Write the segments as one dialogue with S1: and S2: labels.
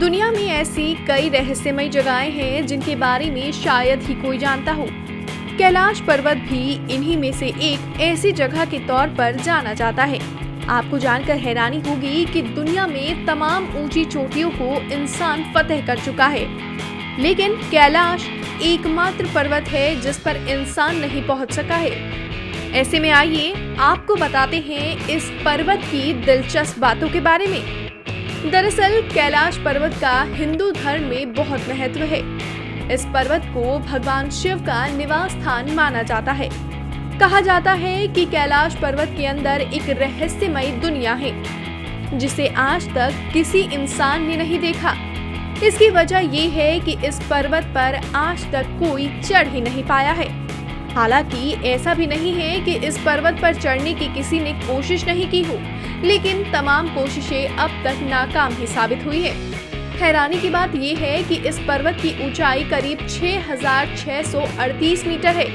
S1: दुनिया में ऐसी कई रहस्यमय जगहें हैं जिनके बारे में शायद ही कोई जानता हो। कैलाश पर्वत भी इन्हीं में से एक ऐसी जगह के तौर पर जाना जाता है। आपको जानकर हैरानी होगी कि दुनिया में तमाम ऊंची चोटियों को इंसान फतेह कर चुका है, लेकिन कैलाश एकमात्र पर्वत है जिस पर इंसान नहीं पहुंच सका है। ऐसे में आइए आपको बताते हैं इस पर्वत की दिलचस्प बातों के बारे में। दरअसल कैलाश पर्वत का हिंदू धर्म में बहुत महत्व है। इस पर्वत को भगवान शिव का निवास स्थान माना जाता है। कहा जाता है कि कैलाश पर्वत के अंदर एक रहस्यमय दुनिया है जिसे आज तक किसी इंसान ने नहीं देखा। इसकी वजह ये है कि इस पर्वत पर आज तक कोई चढ़ ही नहीं पाया है। हालांकि ऐसा भी नहीं है कि इस पर्वत पर चढ़ने की किसी ने कोशिश नहीं की हो, लेकिन तमाम कोशिशें अब तक नाकाम ही साबित हुई है। हैरानी की बात यह है कि इस पर्वत की ऊंचाई करीब 6,638 मीटर है,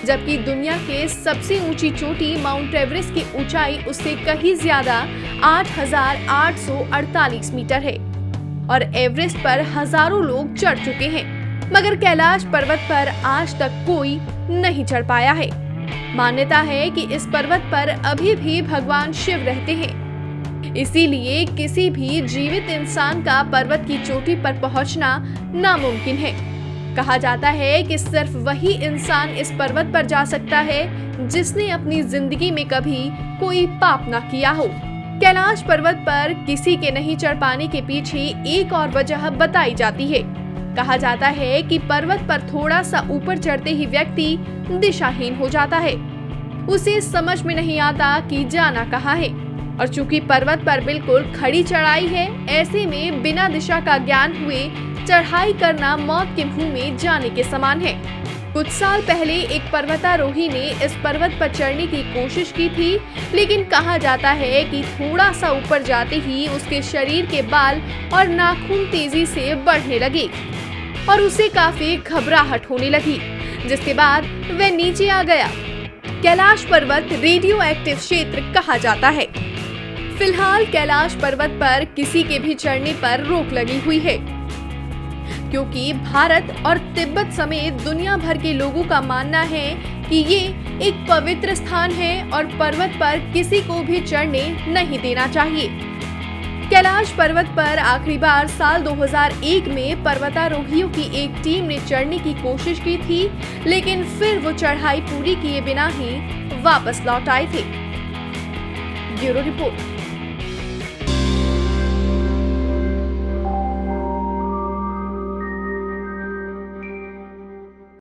S1: जबकि दुनिया के सबसे ऊंची चोटी माउंट एवरेस्ट की ऊंचाई उससे कहीं ज्यादा 8,848 मीटर है और एवरेस्ट पर हजारों लोग चढ़ चुके हैं, मगर कैलाश पर्वत पर आज तक कोई नहीं चढ़ पाया है। मान्यता है कि इस पर्वत पर अभी भी भगवान शिव रहते हैं, इसीलिए किसी भी जीवित इंसान का पर्वत की चोटी पर पहुंचना नामुमकिन है। कहा जाता है कि सिर्फ वही इंसान इस पर्वत पर जा सकता है जिसने अपनी जिंदगी में कभी कोई पाप ना किया हो। कैलाश पर्वत पर किसी के नहीं चढ़ पाने के पीछे एक और वजह बताई जाती है। कहा जाता है कि पर्वत पर थोड़ा सा ऊपर चढ़ते ही व्यक्ति दिशाहीन हो जाता है। उसे समझ में नहीं आता कि जाना कहाँ है, और चूंकि पर्वत पर बिल्कुल खड़ी चढ़ाई है, ऐसे में बिना दिशा का ज्ञान हुए चढ़ाई करना मौत के मुंह में जाने के समान है। कुछ साल पहले एक पर्वतारोही ने इस पर्वत पर चढ़ने की कोशिश की थी, लेकिन कहा जाता है कि थोड़ा सा ऊपर जाते ही उसके शरीर के बाल और नाखून तेजी से बढ़ने लगे और उसे काफी घबराहट होने लगी, जिसके बाद वह नीचे आ गया। कैलाश पर्वत रेडियो एक्टिव क्षेत्र कहा जाता है। फिलहाल कैलाश पर्वत पर किसी के भी चढ़ने पर रोक लगी हुई है, क्योंकि भारत और तिब्बत समेत दुनिया भर के लोगों का मानना है कि ये एक पवित्र स्थान है और पर्वत पर किसी को भी चढ़ने नहीं देना चाहिए। कैलाश पर्वत पर आखिरी बार साल 2001 में पर्वतारोहियों की एक टीम ने चढ़ने की कोशिश की थी, लेकिन फिर वो चढ़ाई पूरी किए बिना ही वापस लौट आए थे। Bureau report.